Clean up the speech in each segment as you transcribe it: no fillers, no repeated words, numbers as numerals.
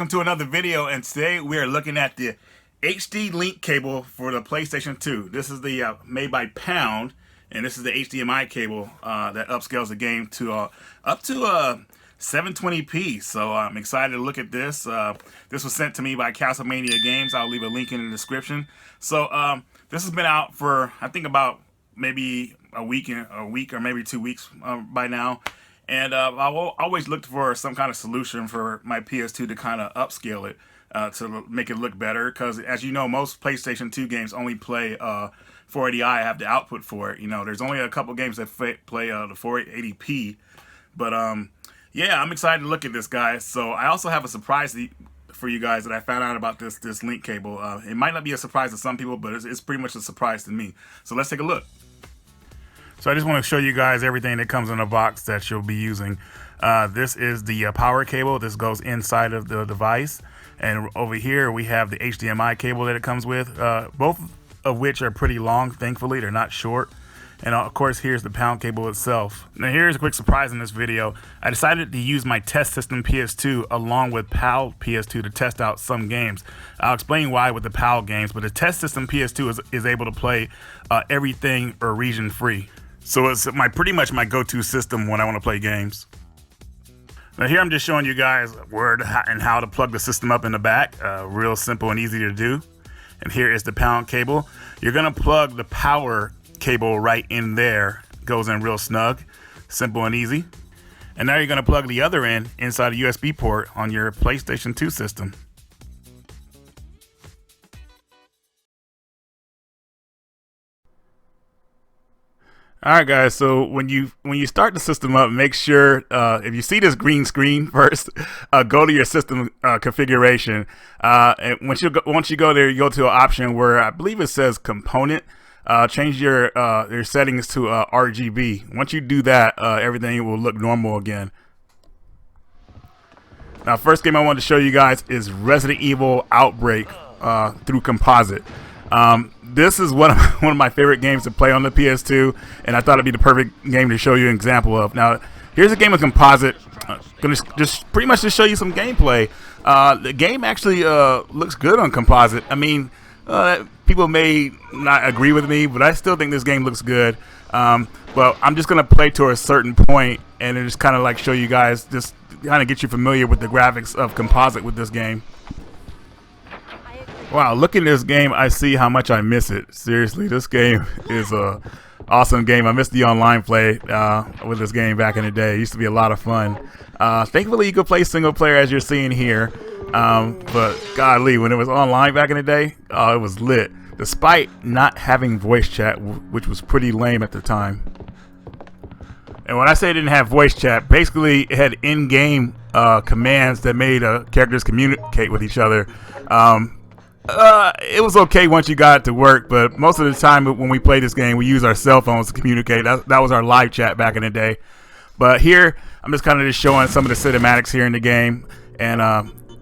welcome to another video, and today we are looking at the HD link cable for the PlayStation 2. This is the made by Pound, and this is the HDMI cable that upscales the game to up to 720p. So I'm excited to look at this. This was sent to me by Castlemania Games. I'll leave a link in the description. So this has been out for, I think, about maybe a week or maybe 2 weeks by now. And I've always looked for some kind of solution for my PS2 to kind of upscale it to make it look better. Because as you know, most PlayStation 2 games only play 480i, have the output for it. You know, there's only a couple games that play the 480p. But yeah, I'm excited to look at this, guys. So I also have a surprise for you guys that I found out about this link cable. It might not be a surprise to some people, but it's pretty much a surprise to me. So let's take a look. So I just want to show you guys everything that comes in a box that you'll be using. This is the power cable. This goes inside of the device. And over here we have the HDMI cable that it comes with, both of which are pretty long, thankfully. They're not short. And of course, here's the Pound cable itself. Now here's a quick surprise in this video. I decided to use my test system PS2 along with PAL PS2 to test out some games. I'll explain why with the PAL games, but the test system PS2 is able to play everything or region free. So it's pretty much my go-to system when I want to play games. Now here I'm just showing you guys where and how to plug the system up in the back. Real simple and easy to do. And here is the Pound cable. You're gonna plug the power cable right in there. Goes in real snug, simple and easy. And now you're gonna plug the other end inside a USB port on your PlayStation 2 system. Alright guys, so when you start the system up, make sure if you see this green screen first, go to your system configuration. And once you go there, you go to an option where I believe it says component. Change your settings to RGB. Once you do that, everything will look normal again. Now, first game I wanted to show you guys is Resident Evil Outbreak through Composite. This is one of my favorite games to play on the PS2, and I thought it'd be the perfect game to show you an example of. Now, here's a game of Composite. Gonna just pretty much just show you some gameplay. The game actually looks good on Composite. I mean, people may not agree with me, but I still think this game looks good. Well, I'm just gonna play to a certain point, and just kind of like show you guys, just kind of get you familiar with the graphics of Composite with this game. Wow, looking at this game, I see how much I miss it. Seriously, this game is a awesome game. I miss the online play with this game back in the day. It used to be a lot of fun. Thankfully, you could play single player as you're seeing here. But golly, when it was online back in the day, it was lit. Despite not having voice chat, which was pretty lame at the time. And when I say it didn't have voice chat, basically it had in-game commands that made characters communicate with each other. It was okay once you got it to work, but most of the time when we play this game, we use our cell phones to communicate. That was our live chat back in the day. But here, I'm just kind of just showing some of the cinematics here in the game. And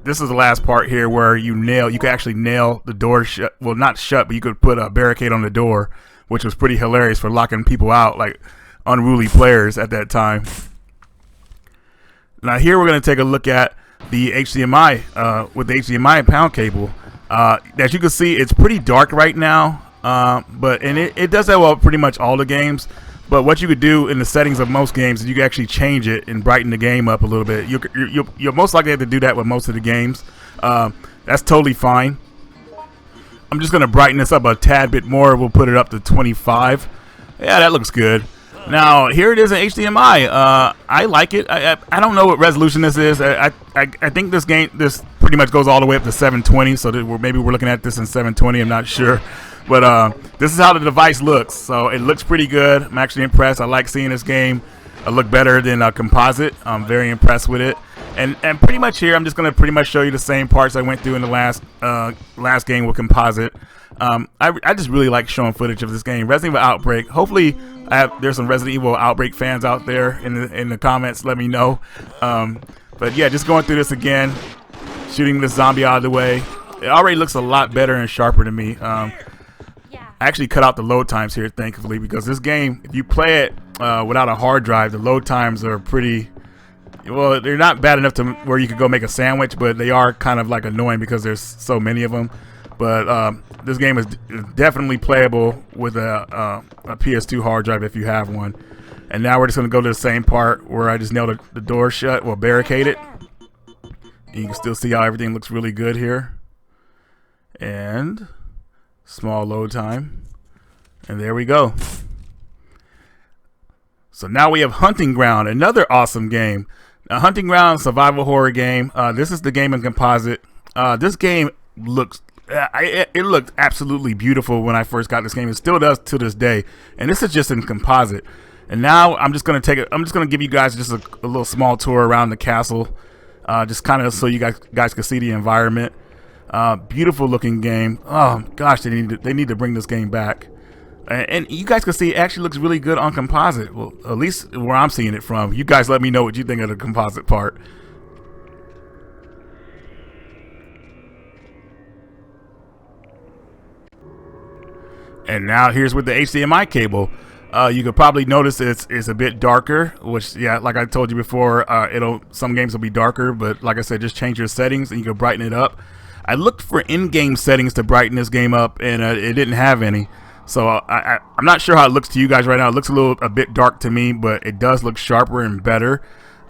this is the last part here where you can actually nail the door shut. Well, not shut, but you could put a barricade on the door, which was pretty hilarious for locking people out, like unruly players at that time. Now here we're going to take a look at the HDMI with the HDMI Pound cable. As you can see, it's pretty dark right now, but it does that well pretty much all the games. But what you could do in the settings of most games is you can actually change it and brighten the game up a little bit. You'll most likely have to do that with most of the games. That's totally fine. I'm just going to brighten this up a tad bit more. We'll put it up to 25. Yeah, that looks good. Now, here it is in HDMI. I like it. I don't know what resolution this is. I think this pretty much goes all the way up to 720, so that maybe we're looking at this in 720. I'm not sure. But this is how the device looks. So it looks pretty good. I'm actually impressed. I like seeing this game look better than Composite. I'm very impressed with it. And pretty much here, I'm just going to pretty much show you the same parts I went through in the last game with Composite. I just really like showing footage of this game, Resident Evil Outbreak. Hopefully, there's some Resident Evil Outbreak fans out there in the comments. Let me know. But yeah, just going through this again, shooting this zombie out of the way. It already looks a lot better and sharper to me. I actually cut out the load times here, thankfully, because this game, if you play it without a hard drive, the load times are pretty Well, they're not bad enough to where you could go make a sandwich, but they are kind of like annoying because there's so many of them. But this game is definitely playable with a PS2 hard drive if you have one. And now we're just going to go to the same part where I just nailed the door shut, well, barricade it. And you can still see how everything looks really good here. And small load time. And there we go. So now we have Hunting Ground, another awesome game. A Hunting Ground survival horror game. This is the game in composite. This game looks, it looked absolutely beautiful when I first got this game. It still does to this day. And this is just in composite. And now I'm just gonna give you guys just a little small tour around the castle, just kind of so you guys can see the environment. Beautiful looking game. Oh gosh, they need to bring this game back. And you guys can see it actually looks really good on composite. Well, at least where I'm seeing it from. You guys let me know what you think of the composite part. And now here's with the HDMI cable. You could probably notice it's a bit darker, which, yeah, like I told you before, some games will be darker, but like I said, just change your settings and you can brighten it up. I looked for in-game settings to brighten this game up, and it didn't have any. So I'm not sure how it looks to you guys right now. It looks a bit dark to me, but it does look sharper and better.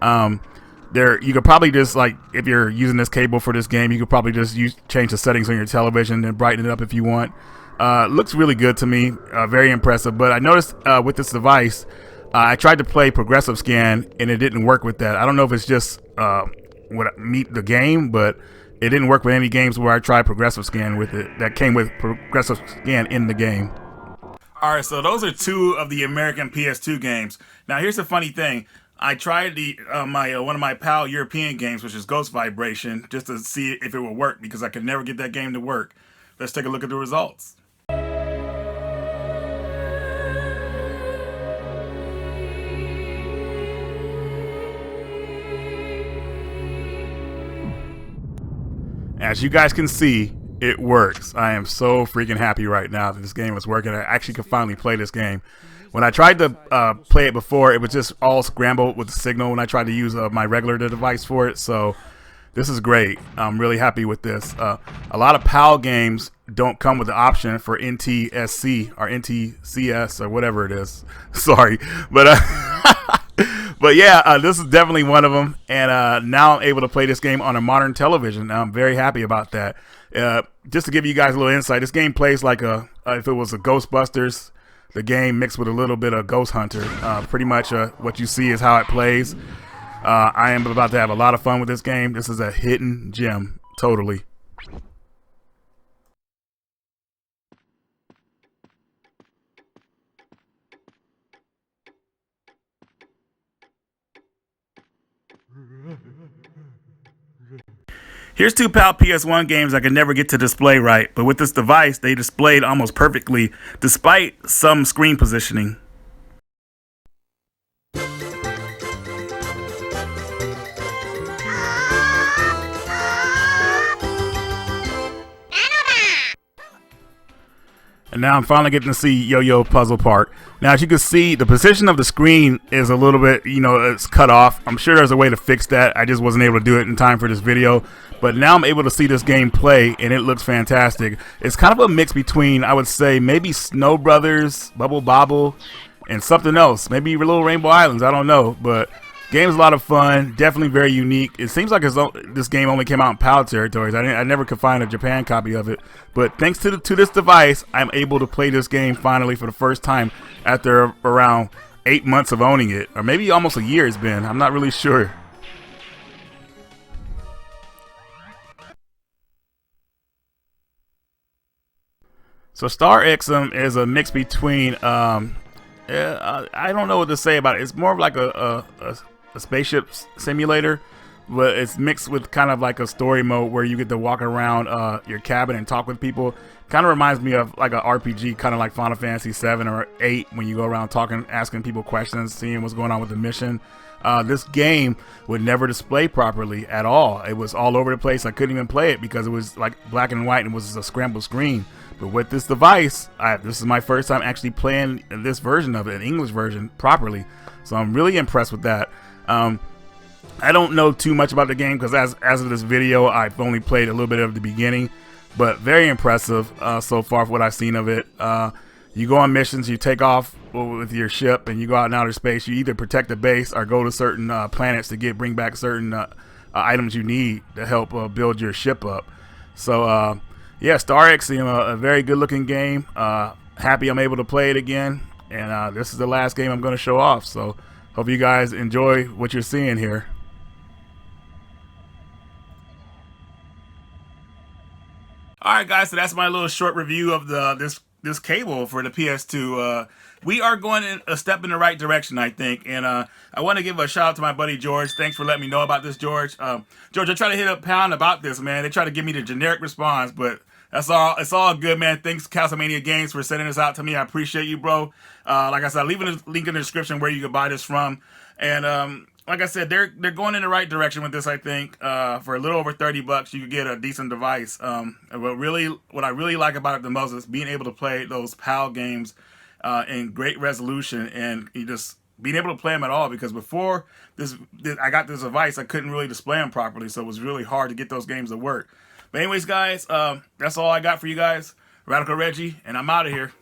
You could probably just, like, if you're using this cable for this game, you could probably just change the settings on your television and brighten it up if you want. Looks really good to me, very impressive. But I noticed with this device, I tried to play progressive scan and it didn't work with that. I don't know if it's just would meet the game, but it didn't work with any games where I tried progressive scan with it that came with progressive scan in the game. All right, so those are two of the American PS2 games. Now here's the funny thing. I tried one of my PAL European games, which is Ghost Vibration, just to see if it would work because I could never get that game to work. Let's take a look at the results. As you guys can see, it works. I am so freaking happy right now that this game is working. I actually could finally play this game. When I tried to play it before, it was just all scrambled with the signal when I tried to use my regular device for it. So this is great. I'm really happy with this. A lot of PAL games don't come with the option for NTSC or NTCS or whatever it is. Sorry, but but yeah, this is definitely one of them. And now I'm able to play this game on a modern television. I'm very happy about that. Just to give you guys a little insight, this game plays like if it was a Ghostbusters, the game mixed with a little bit of Ghost Hunter. Pretty much what you see is how it plays. I am about to have a lot of fun with this game. This is a hidden gem, totally. Here's two PAL PS1 games I could never get to display right, but with this device, they displayed almost perfectly, despite some screen positioning. And now I'm finally getting to see Yo-Yo Puzzle Park. Now, as you can see, the position of the screen is a little bit, it's cut off. I'm sure there's a way to fix that. I just wasn't able to do it in time for this video. But now I'm able to see this game play, and it looks fantastic. It's kind of a mix between, I would say, maybe Snow Brothers, Bubble Bobble, and something else. Maybe Little Rainbow Islands. I don't know. But game's a lot of fun. Definitely very unique. It seems like this game only came out in PAL territories. I never could find a Japan copy of it. But thanks to this device, I'm able to play this game finally for the first time after around 8 months of owning it. Or maybe almost a year it's been. I'm not really sure. So Star Exum is a mix between, I don't know what to say about it. It's more of like a spaceship simulator, but it's mixed with kind of like a story mode where you get to walk around your cabin and talk with people. Kind of reminds me of like an RPG, kind of like Final Fantasy 7 or 8, when you go around talking, asking people questions, seeing what's going on with the mission. This game would never display properly at all. It was all over the place. I couldn't even play it because it was like black and white and it was a scrambled screen. But with this device, this is my first time actually playing this version of it, an English version, properly. So I'm really impressed with that. I don't know too much about the game because as of this video, I've only played a little bit of the beginning, but very impressive so far for what I've seen of it. You go on missions, you take off with your ship, and you go out in outer space. You either protect the base or go to certain planets to bring back certain items you need to help build your ship up. So yeah, Star Axiom, a very good looking game. Happy I'm able to play it again, and this is the last game I'm going to show off. So hope you guys enjoy what you're seeing here. Alright guys, so that's my little short review of this cable for the PS2. We are going a step in the right direction, I think, and I want to give a shout out to my buddy George. Thanks for letting me know about this, George. George, I try to hit up Pound about this, man. They try to give me the generic response, but that's all. It's all good, man. Thanks, Castlemania Games, for sending this out to me. I appreciate you, bro. Like I said, I'll leave a link in the description where you can buy this from, and like I said, they're going in the right direction with this. I think for a little over $30, you could get a decent device. What I really like about it the most is being able to play those PAL games in great resolution, and you just being able to play them at all. Because before I got this device, I couldn't really display them properly, so it was really hard to get those games to work. But anyways, guys, that's all I got for you guys. Radical Reggie, and I'm out of here.